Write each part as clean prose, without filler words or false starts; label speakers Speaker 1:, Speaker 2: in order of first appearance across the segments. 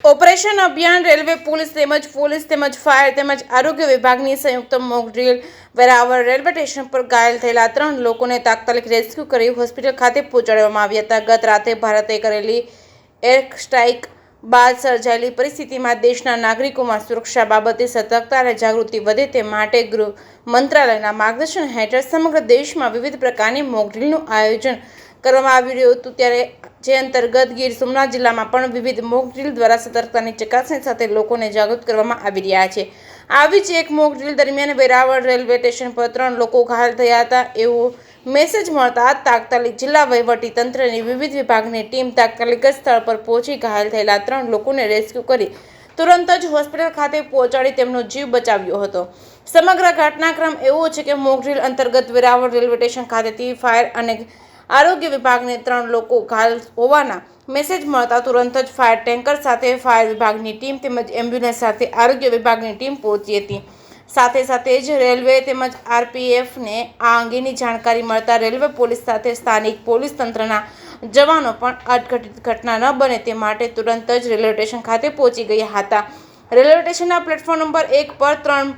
Speaker 1: Operation અભિયાન railway police તેમજ fire તેમજ આરોગ્ય વિભાગની સંયુક્ત mock drill Veraval railway station પર ઘાયલ થયેલા 3 લોકોને તાત્કાલિક રેસ્ક્યુ કરી હોસ્પિટલ ખાતે પહોંચાડવામાં આવ્યા હતા। ગત રાતે ભારતે કરેલી એર સ્ટ્રાઇક બાદ સર્જાયેલી પરિસ્થિતિમાં દેશના નાગરિકોમાં સુરક્ષા બાબતે સતર્કતા અને જાગૃતિ વધે તે માટે ગૃહ મંત્રાલયના માર્ગદર્શન હેઠળ સમગ્ર દેશમાં વિવિધ પ્રકારની મોક ડ્રીલનું આયોજન કરવામાં આવી રહ્યું હતું। ત્યારે જે અંતર્ગત ગીર સોમનાથ જિલ્લામાં પણ વિવિધ મોક ડ્રીલ દ્વારા સતર્કતાની ચકાસણી સાથે લોકોને જાગૃત કરવામાં આવી રહ્યા છે। આવી જ એક મોક ડ્રીલ દરમિયાન વેરાવળ રેલવે સ્ટેશન પર 3 લોકો ઘાયલ થયા હતા એવો મેસેજ મળતા તાત્કાલિક જિલ્લા વહીવટી તંત્રની વિવિધ વિભાગની ટીમ તાત્કાલિક સ્થળ પર પહોંચી ઘાયલ થયેલા 3 લોકોને રેસ્ક્યુ કરી તુરંત જ હોસ્પિટલ ખાતે પહોંચાડી તેમનો જીવ બચાવ્યો હતો। સમગ્ર ઘટનાક્રમ એવો છે કે મોક ડ્રીલ અંતર્ગત વેરાવળ રેલવે સ્ટેશન ખાતેથી ફાયર અને આરોગ્ય વિભાગને 3 લોકો ઘાયલ હોવાના મેસેજ મળતા તુરંત જ ફાયર ટેન્કર સાથે ફાયર વિભાગની ટીમ તેમજ એમ્બ્યુલન્સ સાથે આરોગ્ય વિભાગની ટીમ પહોંચી હતી। સાથે જ રેલવે તેમજ આરપીએફને આ અંગેની જાણકારી મળતા રેલવે પોલીસ સાથે સ્થાનિક પોલીસ તંત્રના જવાનો પણ અઘટિત ઘટના ન બને તે માટે તુરંત જ રેલવે સ્ટેશન ખાતે પહોંચી ગયા હતા। રેલવે સ્ટેશનના પ્લેટફોર્મ નંબર 1 પર 3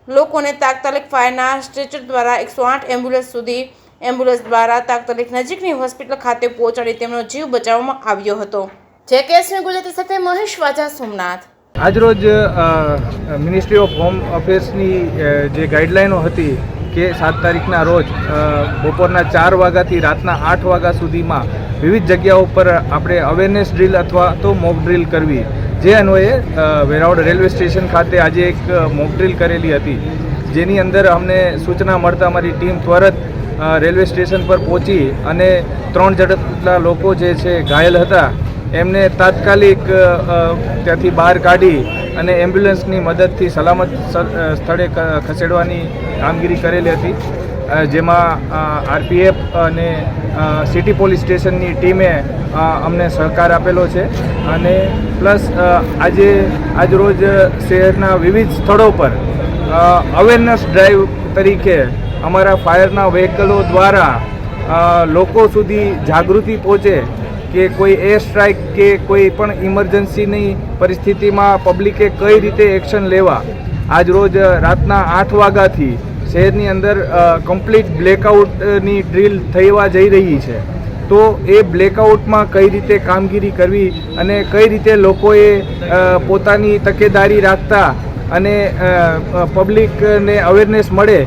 Speaker 1: લોકોને તાત્કાલિક ફાયરના સ્ટ્રેચર દ્વારા 108 એમ્બ્યુલન્સ દ્વારા તાત્કાલિક નજીકની હોસ્પિટલ ખાતે પહોંચાડી તેમનો જીવ બચાવવામાં આવ્યો હતો। જેકેએસની ગુજરાતી સાથે મહેશ વાજા, સોમનાથ।
Speaker 2: આજરોજ મિનિસ્ટ્રી ઓફ હોમ અફેર્સની જે ગાઈડલાઈનો હતી કે 7 તારીખના રોજ બપોરના 4 વાગ્યાથી રાતના 8 વાગ્યા સુધીમાં વિવિધ જગ્યાઓ પર આપણે અવેરનેસ ડ્રીલ અથવા તો મોક ડ્રીલ કરવી, જે અન્વયે વેરાવળ રેલવે સ્ટેશન ખાતે આજે એક મોક ડ્રીલ કરેલી હતી, જેની અંદર અમને સૂચના મળતા અમારી ટીમ ત્વરત રેલવે સ્ટેશન પર પહોંચી અને 3 જેટલા લોકો જે છે ઘાયલ હતા એમને તાત્કાલિક ત્યાંથી બહાર કાઢી અને એમ્બ્યુલન્સની મદદથી સલામત સ્થળે ખસેડવાની કામગીરી કરેલી હતી, જેમાં આરપીએફ અને સિટી પોલીસ સ્ટેશનની ટીમે અમને સહકાર આપેલો છે। અને પ્લસ આજરોજ શહેરના વિવિધ સ્થળો પર અવેરનેસ ડ્રાઈવ તરીકે અમારા ફાયરના વ્હીકલો દ્વારા લોકો સુધી જાગૃતિ પહોંચે કે કોઈ એર સ્ટ્રાઇક કે કોઈ પણ ઇમરજન્સીની પરિસ્થિતિમાં પબ્લિકે કઈ રીતે એક્શન લેવા। આજ રોજ રાતના 8 વાગ્યાથી શહેરની અંદર કમ્પ્લીટ બ્લેકઆઉટની ડ્રીલ થવા જઈ રહી છે, તો એ બ્લેકઆઉટમાં કઈ રીતે કામગીરી કરવી અને કઈ રીતે લોકોએ પોતાની તકેદારી રાખતા અને પબ્લિકને અવેરનેસ મળે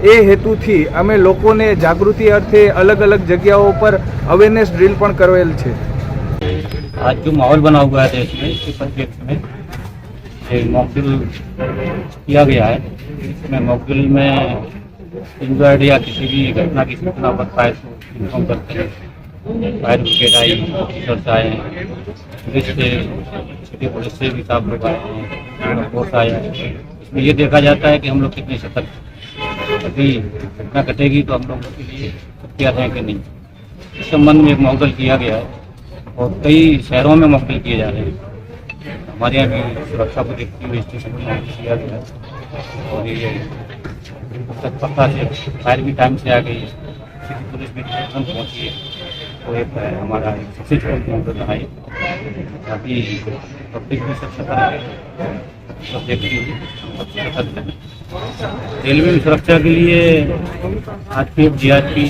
Speaker 2: એ હેતુથી અમે લોકોને જાગૃતિ અર્થે अलग अलग જગ્યાઓ પર अवेयरनेस ड्रिल પણ કરવેલ છે।
Speaker 3: आज जो माहौल बना हुआ है देश में, इस परिप्रेक्ष्य में एक मॉक ड्रिल किया गया है। इसमें मॉक ड्रिल में इंजर्ड या किसी भी घटना की सूचना पर फायर को इन्फॉर्म करते हैं। फायर ब्रिगेड आई, ऑफिसर्स आए, पुलिस से, सिटी पुलिस से भी साफ लोग आए हैं, फोर्स आया है। इसमें ये देखा जाता है कि हम लोग कितने सतर्क, अभी घटना घटेगी तो हम लोगों के लिए तैयार हैं कि नहीं। इस संबंध में एक मॉक ड्रिल किया गया है और कई शहरों में मॉक ड्रिल किए जा रहे हैं। हमारे यहाँ भी सुरक्षा को देखते हुए स्टेशन में मॉक ड्रिल किया गया है और ये तत्परता से फायर भी टाइम से आ गई है, सिटी पुलिस भी तुरंत पहुँची है। तो एक हमारा सक्सेसफुल मॉक ड्रिल रहा है। अभी पब्लिक भी सब सतर्क है, सब देखती है, सब सतर्क है। रेलवे में सुरक्षा के लिए आरपीएफ, जीआरपी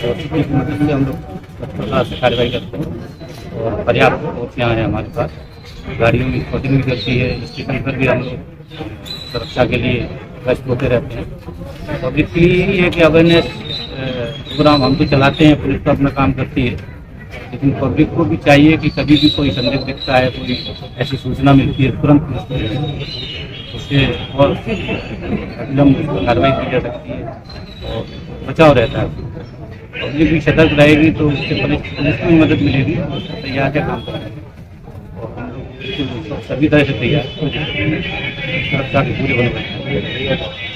Speaker 3: और सिटी की मदद से हम लोग तत्परता से कार्रवाई करते हैं और पर्याप्त फोर्सियाँ हैं हमारे पास, गाड़ियों में स्पॉटिंग भी करती है, स्टेशन पर भी हम लोग सुरक्षा के लिए गश्त होते रहते हैं। पब्लिक के लिए ये है कि अवेयरनेस प्रोग्राम हम तो चलाते हैं, पुलिस तो अपना काम करती है, लेकिन पब्लिक को भी चाहिए कि कभी भी कोई संदेश दिखता है, कोई ऐसी सूचना मिलती है, तुरंत उससे और विलम्ब कार्रवाई की जा सकती है और बचाव रहता है। पब्लिक भी सतर्क रहेगी तो उससे पुलिस को भी मदद मिलेगी, तैयार है काम करने और हम लोग सभी तरह से तैयार सुरक्षा की पूरी बंदोबस्त।